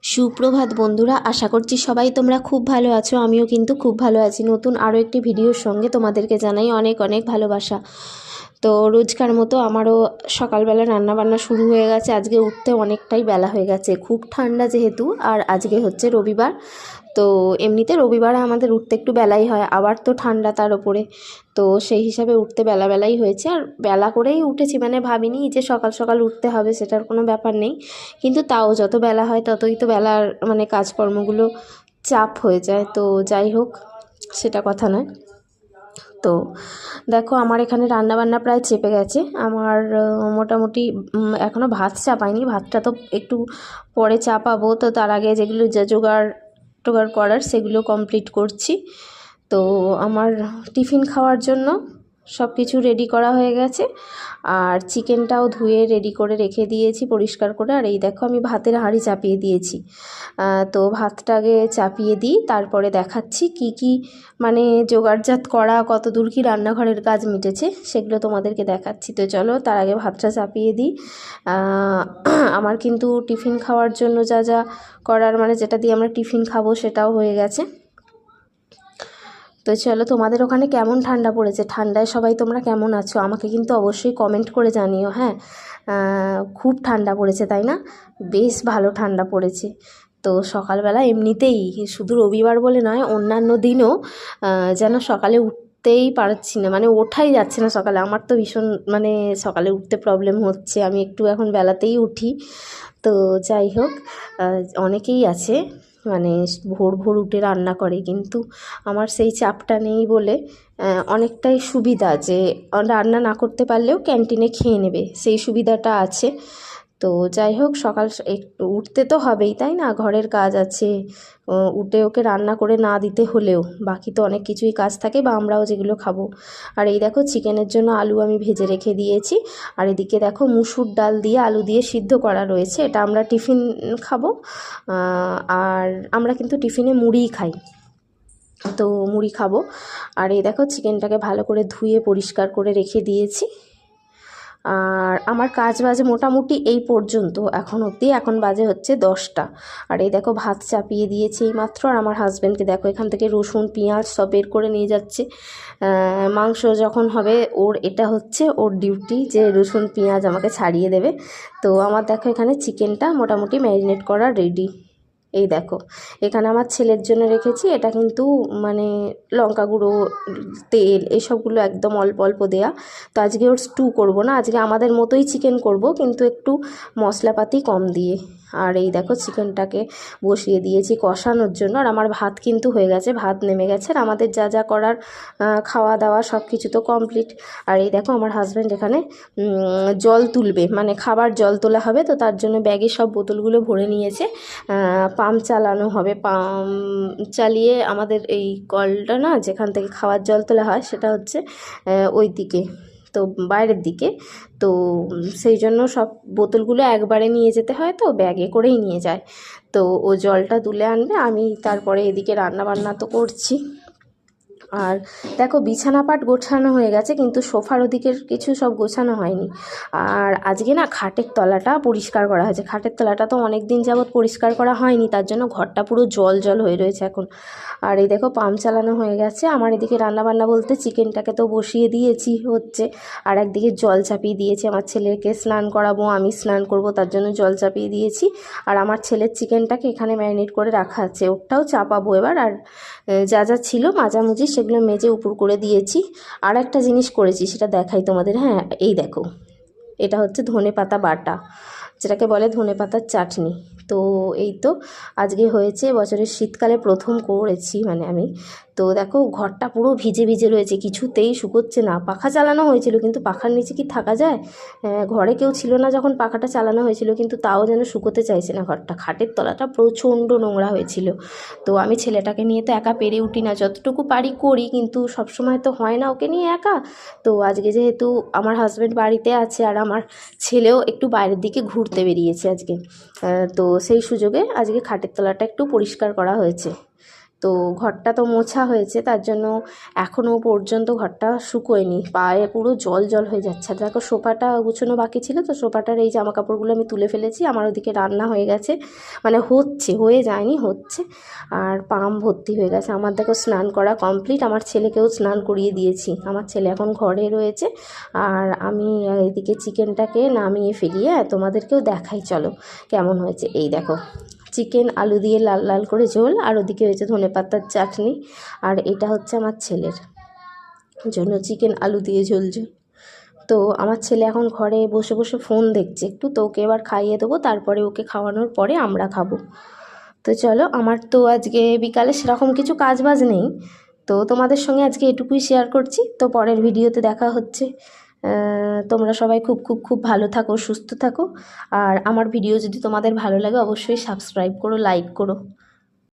সুপ্রভাত বন্ধুরা, আশা করছি সবাই তোমরা খুব ভালো আছো। আমিও কিন্তু খুব ভালো আছি। নতুন আরও একটি ভিডিওর সঙ্গে তোমাদেরকে জানাই অনেক অনেক ভালোবাসা। তো রোজকার মতো আমারও সকালবেলা রান্নাবান্না শুরু হয়ে গেছে। আজকে উঠতে অনেকটাই বেলা হয়ে গেছে, খুব ঠান্ডা যেহেতু, আর আজকে হচ্ছে রবিবার। তো এমনিতে রবিবারে আমাদের উঠতে একটু বেলাই হয়, আবার তো ঠান্ডা তার ওপরে, তো সেই হিসাবে উঠতে বেলাই হয়েছে। আর বেলা করেই উঠেছি, মানে ভাবিনি যে সকাল সকাল উঠতে হবে, সেটার কোনো ব্যাপার নেই। কিন্তু তাও যত বেলা হয় ততই তো বেলার মানে কাজকর্মগুলো চাপ হয়ে যায়। তো যাই হোক, সেটা কথা নয়। তো দেখো, আমার এখানে রান্নাবান্না প্রায় চেপে গেছে। আমার মোটামুটি এখনও ভাত চাপাইনি, ভাতটা তো একটু পরে চাপাবো। তো তার আগে যেগুলো জোগাড় টোগাড় করার সেগুলো কমপ্লিট করছি। তো আমার টিফিন খাওয়ার জন্য সব কিছু রেডি করা হয়ে গেছে, আর চিকেনটাও ধুয়ে রেডি করে রেখে দিয়েছি পরিষ্কার করে। আর এই দেখো, আমি ভাতের হাঁড়ি চাপিয়ে দিয়েছি। তো ভাতটাকে চাপিয়ে দিই, তারপরে দেখাচ্ছি কি কি মানে জোগাড়জাত করা, কত দূর কি রান্নাঘরের কাজ মিটেছে সেগুলো তোমাদেরকে দেখাচ্ছি। তো চলো, তার আগে ভাতটা চাপিয়ে দিই। আমার কিন্তু টিফিন খাওয়ার জন্য যা যা করার, মানে যেটা দিয়ে আমরা টিফিন খাবো সেটাও হয়ে গেছে। তো চলো, তোমাদের ওখানে কেমন ঠান্ডা পড়েছে, ঠান্ডায় সবাই তোমরা কেমন আছো আমাকে কিন্তু অবশ্যই কমেন্ট করে জানিও। হ্যাঁ, খুব ঠান্ডা পড়েছে তাই না? বেশ ভালো ঠান্ডা পড়েছে। তো সকালবেলা এমনিতেই, শুধু রবিবার বলে নয়, অন্যান্য দিনও যেন সকালে উঠতেই পারছি না, মানে ওঠাই যাচ্ছে না সকালে। আমার তো ভীষণ মানে সকালে উঠতে প্রবলেম হচ্ছে, আমি একটু এখন বেলাতেই উঠি। তো যাই হোক, অনেকেই আছে মানে ভোর ভোর উঠে রান্না করে, কিন্তু আমার সেই চাপটা নেই বলে অনেকটাই সুবিধা যে রান্না না করতে পারলেও ক্যান্টিনে খেয়ে নেবে, সেই সুবিধাটা আছে। তো যাই হোক, সকাল একটু উঠতে তো হবেই তাই না, ঘরের কাজ আছে, উঠে ওকে রান্না করে না দিতে হলেও বাকি তো অনেক কিছুই কাজ থাকে, বা আমরাও যেগুলো খাবো। আর এই দেখো, চিকেনের জন্য আলু আমি ভেজে রেখে দিয়েছি। আর এদিকে দেখো, মুসুর ডাল দিয়ে আলু দিয়ে সিদ্ধ করা রয়েছে, এটা আমরা টিফিন খাবো। আর আমরা কিন্তু টিফিনে মুড়িই খাই, তো মুড়ি খাবো। আর এই দেখো, চিকেনটাকে ভালো করে ধুয়ে পরিষ্কার করে রেখে দিয়েছি। আর আমার কাজ বাজে মোটামুটি এই পর্যন্ত এখন অবধি। এখন বাজে হচ্ছে 10টা। আর এই দেখো, ভাত চাপিয়ে দিয়েছি এইমাত্র। আর আমার হাজব্যান্ডকে দেখো, এখান থেকে রসুন পেঁয়াজ সব বের করে নিয়ে যাচ্ছে। মাংস যখন হবে, ওর এটা হচ্ছে ওর ডিউটি যে রসুন পেঁয়াজ আমাকে ছাড়িয়ে দেবে। তো আমার দেখো, এখানে চিকেনটা মোটামুটি ম্যারিনেট করা রেডি। এই দেখো, এখানে আমার ছেলের জন্য রেখেছি, এটা কিন্তু মানে লঙ্কা গুঁড়ো, তেল, এসবগুলো একদম অল্প অল্প দেয়া। তো আজকে ওর স্টু করব না, আজকে আমাদের মতোই চিকেন করব, কিন্তু একটু মশলাপাতি কম দিয়ে। আর এই দেখো, চিকেনটাকে বসিয়ে দিয়েছি কষানোর জন্য। আর আমার ভাত কিন্তু হয়ে গেছে, ভাত নেমে গেছে। আর আমাদের যা যা করার খাওয়া দাওয়া সব কিছু তো কমপ্লিট। আর এই দেখো, আমার হাজব্যান্ড এখানে জল তুলবে, মানে খাবার জল তোলা হবে, তো তার জন্য ব্যাগে সব বোতলগুলো ভরে নিয়েছে। পাম্প চালানো হবে, পাম্প চালিয়ে আমাদের এই কলটা না, যেখান থেকে খাওয়ার জল তোলা হয়, সেটা হচ্ছে ওই দিকে, তো বাইরের দিকে। তো সেই জন্য সব বোতলগুলো একবারে নিয়ে যেতে হয়, তো ব্যাগে করেই নিয়ে যায়। তো ও জলটা তুলে আনবে, আমি তারপরে এদিকে রান্নাবান্না তো করছি। আর দেখো, বিছানা পাট গোছানো হয়ে গেছে, কিন্তু সোফার ওদিকের কিছু সব গোছানো হয়নি। আর আজকে না খাটের তলাটা পরিষ্কার করা হয়েছে, খাটের তলাটা তো অনেক দিন যাবৎ পরিষ্কার করা হয়নি, তার জন্য ঘরটা পুরো জল জল হয়ে রয়েছে এখন। আর এই দেখো, পাম্প চালানো হয়ে গেছে। আমার এদিকে রান্নাবান্না বলতে চিকেনটাকে তো বসিয়ে দিয়েছি হচ্ছে, আর একদিকে জল চাপিয়ে দিয়েছি। আমার ছেলেকে স্নান করাবো, আমি স্নান করব, তার জন্য জল চাপিয়ে দিয়েছি। আর আমার ছেলের চিকেনটাকে এখানে ম্যারিনেট করে রাখা আছে, ওটাও চাপাবো এবার। আর যা যা ছিল মাজামুজি সেগুলো মেজে উপর করে দিয়েছি। আর একটা জিনিস করেছি, সেটা দেখাই তোমাদের। হ্যাঁ, এই দেখো, এটা হচ্ছে ধনেপাতা বাটা, যেটাকে বলে ধনেপাতার চাটনি। তো এই তো আজকে হয়েছে, বছরের শীতকালে প্রথম করেছি মানে আমি। তো দেখো, ঘরটা পুরো ভিজে ভিজে রয়েছে, কিছুতেই শুকোচ্ছে না। পাখা চালানো হয়েছিল, কিন্তু পাখার নিচে কি থাকা যায়? ঘরে কেউ ছিল না যখন পাখাটা চালানো হয়েছিল, কিন্তু তাও যেন শুকোতে চাইছে না ঘরটা। খাটের তলাটা প্রচণ্ড নোংরা হয়েছিল। তো আমি ছেলেটাকে নিয়ে তো একা পেরে উঠি না, যতটুকু পারি করি, কিন্তু সবসময় তো হয় না ওকে নিয়ে একা। তো আজকে যেহেতু আমার হাজব্যান্ড বাড়িতে আছে, আর আমার ছেলেও একটু বাইরের দিকে ঘুরতে বেরিয়েছে আজকে, তো সেই সুযোগে আজকে খাটের তলাটা একটু পরিষ্কার করা হয়েছে। তো ঘরটা তো মোছা হয়েছে, তার জন্য এখনও পর্যন্ত ঘরটা শুকোয়নি, পায়ে পুরো জল জল হয়ে যাচ্ছে। আর দেখো সোফাটা গুছানো বাকি ছিল, তো সোফাটার এই জামা কাপড়গুলো আমি তুলে ফেলেছি। আমার ওদিকে রান্না হয়ে গেছে, মানে হয়ে যায়নি, হচ্ছে। আর পাম ভর্তি হয়ে গেছে। আমার দেখো স্নান করা কমপ্লিট, আমার ছেলেকেও স্নান করিয়ে দিয়েছি। আমার ছেলে এখন ঘরে রয়েছে, আর আমি এদিকে চিকেনটাকে নামিয়ে ফেলিয়ে তোমাদেরকেও দেখাই, চলো কেমন হয়েছে। এই দেখো চিকেন আলু দিয়ে লাল লাল করে ঝোল, আর ওদিকে হয়েছে ধনেপাতার চাটনি, আর এটা হচ্ছে আমার ছেলের জন্য চিকেন আলু দিয়ে ঝোল ঝোল। তো আমার ছেলে এখন ঘরে বসে বসে ফোন দেখছে একটু, তো ওকে এবার খাইয়ে দেবো, তারপরে ওকে খাওয়ানোর পরে আমরা খাবো। তো চলো, আমার তো আজকে বিকালে সেরকম কিছু কাজ বাজ নেই, তো তোমাদের সঙ্গে আজকে এটুকুই শেয়ার করছি। তো পরের ভিডিওতে দেখা হচ্ছে। তোমরা সবাই খুব খুব খুব ভালো থাকো, সুস্থ থাকো। আর আমার ভিডিও যদি তোমাদের ভালো লাগে অবশ্যই সাবস্ক্রাইব করো, লাইক করো।